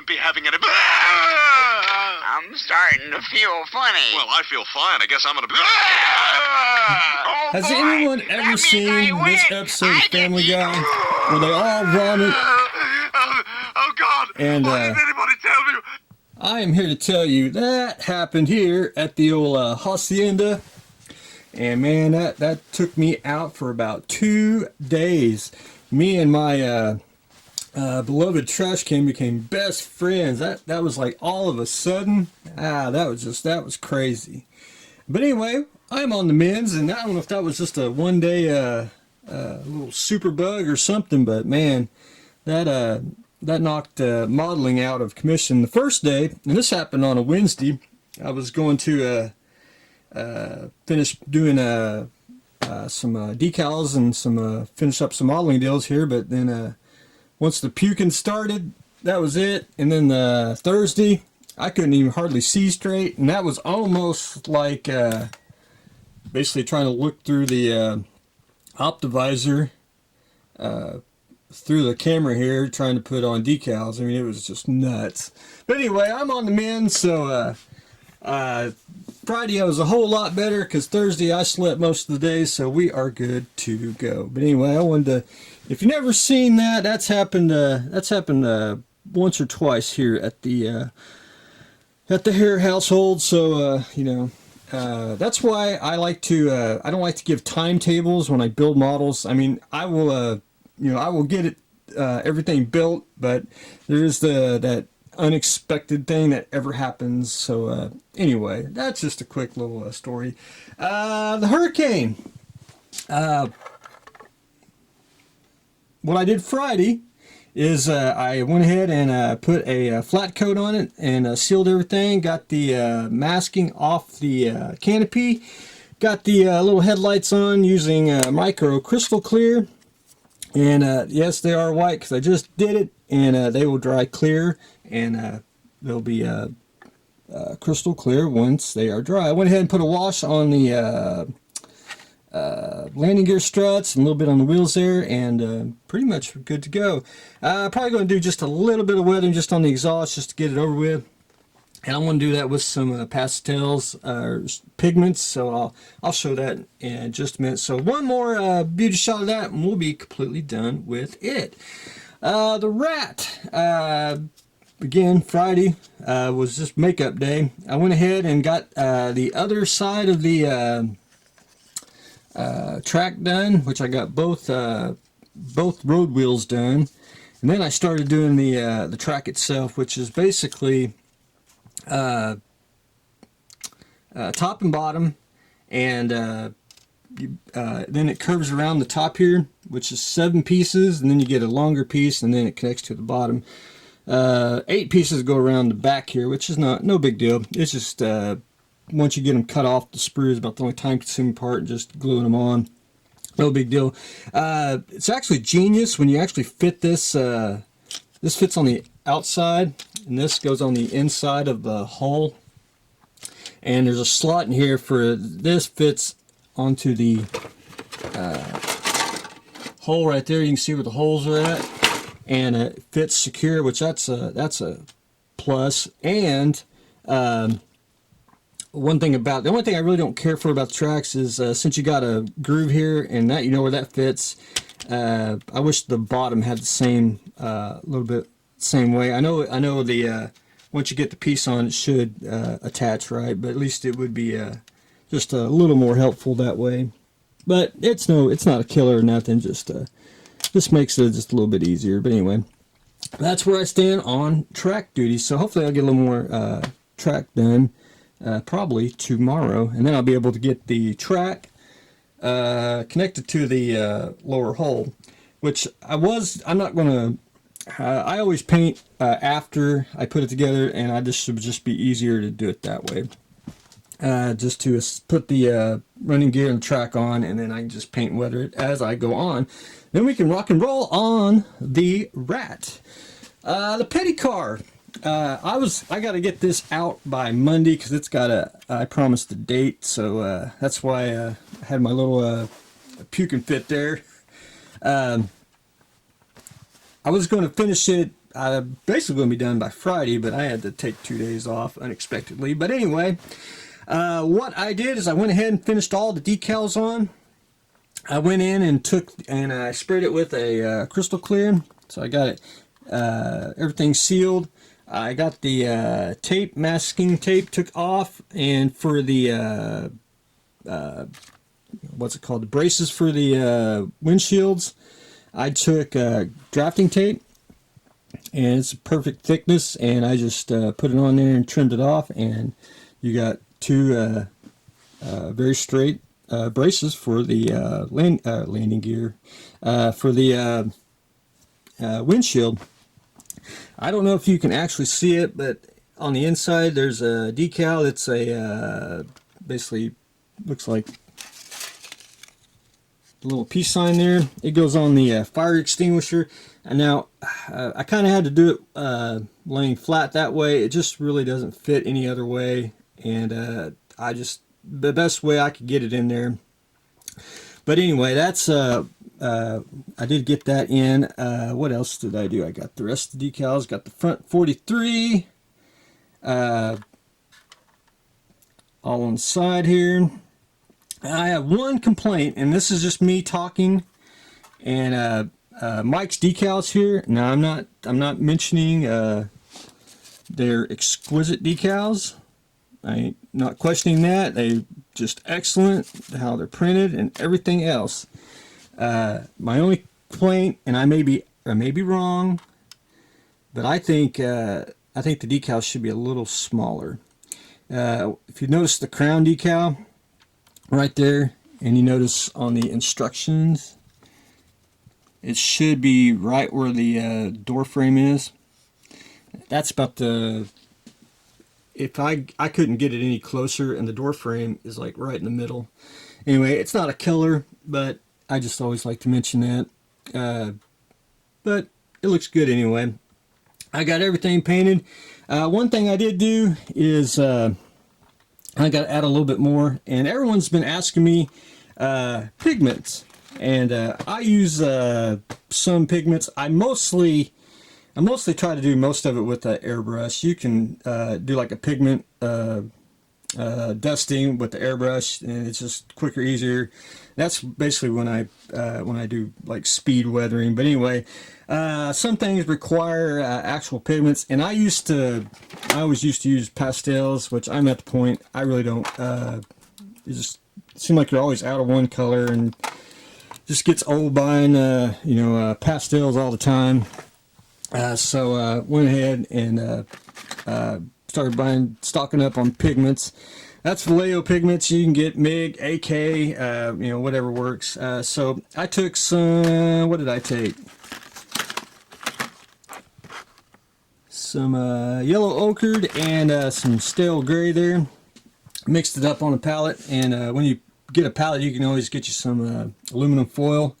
shouldn't be having any... I'm starting to feel funny. Well, I feel fine. I guess I'm gonna... Oh, Has boy. anyone That ever means seen I this win. episode I of get Family to- Guy where they all vomit? Oh, God. And, Why didn't anybody tell me? I am here to tell you that happened here at the old hacienda, and man, that took me out for about 2 days. Me and my beloved trash can became best friends. That was like all of a sudden. That was crazy. But anyway, I'm on the mends, and I don't know if that was just a one-day little super bug or something, but man, that knocked modeling out of commission the first day, and this happened on a Wednesday. I was going to finish doing some decals and finish up some modeling deals here, but then once the puking started, that was it. And then Thursday, I couldn't even hardly see straight, and that was almost like basically trying to look through the optivisor through the camera here, trying to put on decals. I mean, it was just nuts. But anyway, I'm on the mend, so Friday I was a whole lot better because Thursday I slept most of the day, so we are good to go. But anyway, I wanted to, if you've never seen that, that's happened once or twice here at the Hare household. So you know, that's why I like to I don't like to give timetables when I build models. I mean, I will I will get it everything built, but there's that unexpected thing that ever happens. So anyway, that's just a quick little story. The hurricane. What I did Friday is I went ahead and put a flat coat on it and sealed everything. Got the masking off the canopy. Got the little headlights on using micro crystal clear. And yes, they are white because I just did it, and they will dry clear, and they'll be crystal clear once they are dry. I went ahead and put a wash on the landing gear struts and a little bit on the wheels there, and pretty much good to go. Probably going to do just a little bit of weathering just on the exhaust just to get it over with. And I want to do that with some pastels or pigments, so I'll show that in just a minute. So one more beauty shot of that, and we'll be completely done with it. The Rat, again, Friday was just makeup day. I went ahead and got the other side of the track done, which I got both road wheels done, and then I started doing the track itself, which is basically top and bottom, and then it curves around the top here, which is 7 pieces, and then you get a longer piece, and then it connects to the bottom. 8 pieces go around the back here, which is no big deal. It's just once you get them cut off, the sprue is about the only time-consuming part, and just gluing them on. No big deal. It's actually genius when you actually fit this. This fits on the outside, and this goes on the inside of the hull. And there's a slot in here for this, fits onto the hole right there. You can see where the holes are at, and it fits secure, which that's a plus. And the only thing I really don't care for about the tracks is since you got a groove here and that, you know where that fits. I wish the bottom had the same little bit same way. I know the once you get the piece on, it should attach right, but at least it would be just a little more helpful that way. But it's not a killer or nothing. Just makes it just a little bit easier. But anyway, that's where I stand on track duty. So hopefully I'll get a little more track done probably tomorrow, and then I'll be able to get the track connected to the lower hull, which I'm not going to. I always paint after I put it together, and I just should just be easier to do it that way. Just to put the running gear and track on, and then I can just paint and weather it as I go on. Then we can rock and roll on the Rat. The petty car. I got to get this out by Monday because it's got I promised a date, so that's why I had my little puke and fit there. I was going to finish it basically going to be done by Friday, but I had to take 2 days off unexpectedly. But anyway, what I did is I went ahead and finished all the decals on. I went in and I sprayed it with a crystal clear, so I got it everything sealed. I got the tape, masking tape, took off, and for the what's it called, the braces for the windshields, I took drafting tape, and it's a perfect thickness, and I just put it on there and trimmed it off, and you got two very straight braces for the landing gear for the windshield. I don't know if you can actually see it, but on the inside there's a decal. It's a basically looks like a little peace sign there. It goes on the fire extinguisher. And now I kind of had to do it laying flat that way. It just really doesn't fit any other way, and the best way I could get it in there. But anyway, that's I did get that in. What else did I do? I got the rest of the decals. Got the front 43 all on the side here. I have one complaint, and this is just me talking. And Mike's decals here. Now I'm not mentioning they're exquisite decals. I'm not questioning that. They just excellent how they're printed and everything else. My only complaint, and I may be wrong, but I think the decals should be a little smaller. If you notice the crown decal right there, and you notice on the instructions, it should be right where the door frame is. That's about the. If I couldn't get it any closer, and the door frame is like right in the middle. Anyway, it's not a killer, but I just always like to mention that. But it looks good anyway. I got everything painted. One thing I did do is I got to add a little bit more, and everyone's been asking me pigments, and I use some pigments. I mostly try to do most of it with an airbrush. You can do like a pigment dusting with the airbrush, and it's just quicker, easier. That's basically when I do like speed weathering. But anyway, some things require actual pigments, and I always used to use pastels, which I'm at the point I really don't. It just seems like you're always out of one color, and just gets old buying pastels all the time. So went ahead and started stocking up on pigments. That's Vallejo pigments. You can get MIG, AK, whatever works. So I took some. What did I take? Some yellow ochred and some stale gray there. Mixed it up on a palette, and when you get a palette, you can always get you some aluminum foil.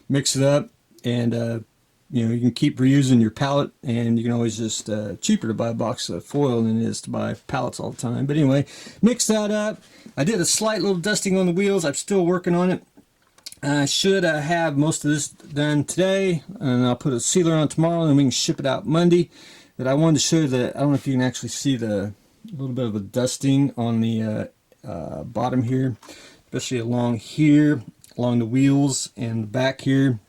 Mix it up, and you can keep reusing your palette, and you can always just cheaper to buy a box of foil than it is to buy pallets all the time. But anyway, mix that up. I did a slight little dusting on the wheels. I'm still working on it. I should have most of this done today, and I'll put a sealer on tomorrow, and we can ship it out Monday. But I wanted to show you that. I don't know if you can actually see the little bit of a dusting on the bottom here, especially along here, along the wheels and the back here.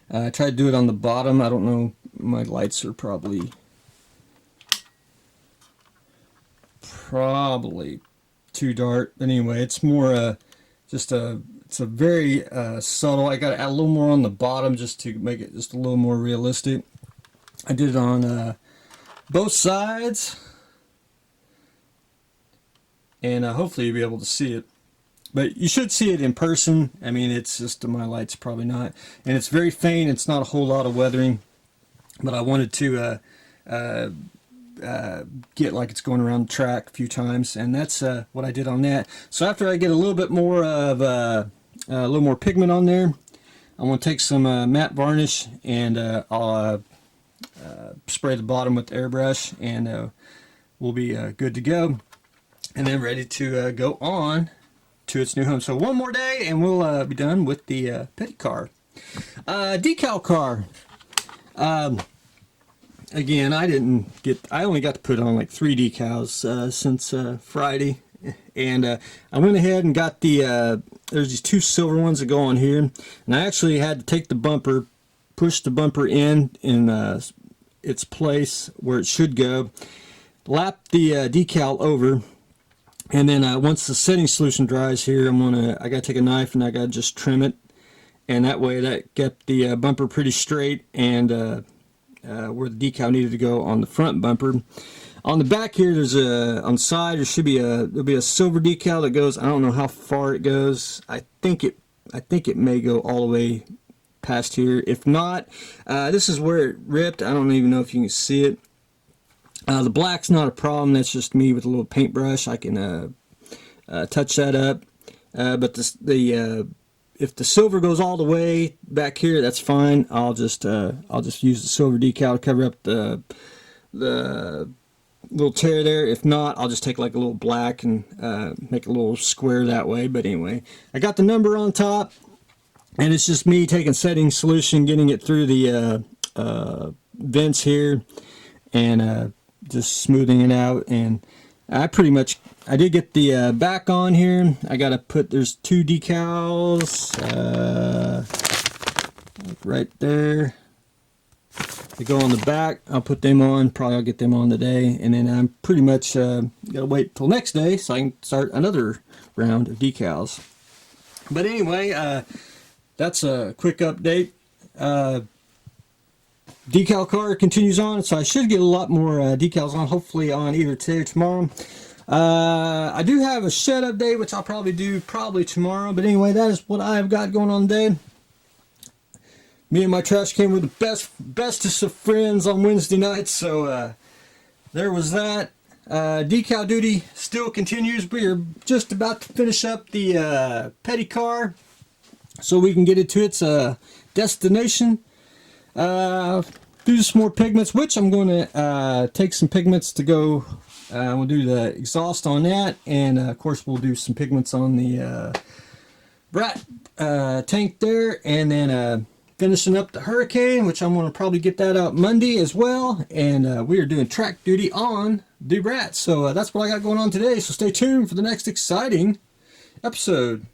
I tried to do it on the bottom. I don't know, my lights are probably too dark. But anyway, it's more it's a very subtle. I got to add a little more on the bottom just to make it just a little more realistic. I did it on both sides, and hopefully you'll be able to see it. But you should see it in person. I mean, it's just my light's probably not. And it's very faint. It's not a whole lot of weathering. But I wanted to get like it's going around the track a few times. And that's what I did on that. So after I get a little bit more of a little more pigment on there, I'm going to take some matte varnish, and I'll spray the bottom with the airbrush, and we'll be good to go. And then ready to go on to its new home. So one more day and we'll be done with the petty car. Decal car. again, I only got to put on like 3 decals since Friday. And I went ahead and got there's these 2 silver ones that go on here. And I actually had to take the bumper, push the bumper in its place where it should go, lap the decal over, and then once the setting solution dries here, I gotta take a knife and I gotta just trim it, and that way that kept the bumper pretty straight and where the decal needed to go on the front bumper. On the back here, on the side there'll be a silver decal that goes. I don't know how far it goes. I think it may go all the way past here. If not, this is where it ripped. I don't even know if you can see it. The black's not a problem. That's just me with a little paintbrush. I can touch that up. But if the silver goes all the way back here, that's fine. I'll just use the silver decal to cover up the little tear there. If not, I'll just take like a little black and make a little square that way. But anyway, I got the number on top, and it's just me taking setting solution, getting it through the vents here, and just smoothing it out. And I did get the back on here. I gotta there's 2 decals right there. They go on the back. I'll put them on. Probably I'll get them on today, and then I'm pretty much gotta wait till next day so I can start another round of decals. But anyway, that's a quick update. Decal car continues on, so I should get a lot more decals on, hopefully on either today or tomorrow. I do have a shed update, which I'll probably do tomorrow. But anyway, that is what I've got going on today. Me and my trash can were the bestest of friends on Wednesday night, so there was that. Decal duty still continues. We are just about to finish up the petty car so we can get it to its destination. Do some more pigments, which I'm going to take some pigments to go. We'll do the exhaust on that, and of course we'll do some pigments on the Ratte tank there, and then finishing up the Hurricane, which I'm going to probably get that out Monday as well. And we are doing track duty on the Ratte. So that's what I got going on today. So stay tuned for the next exciting episode.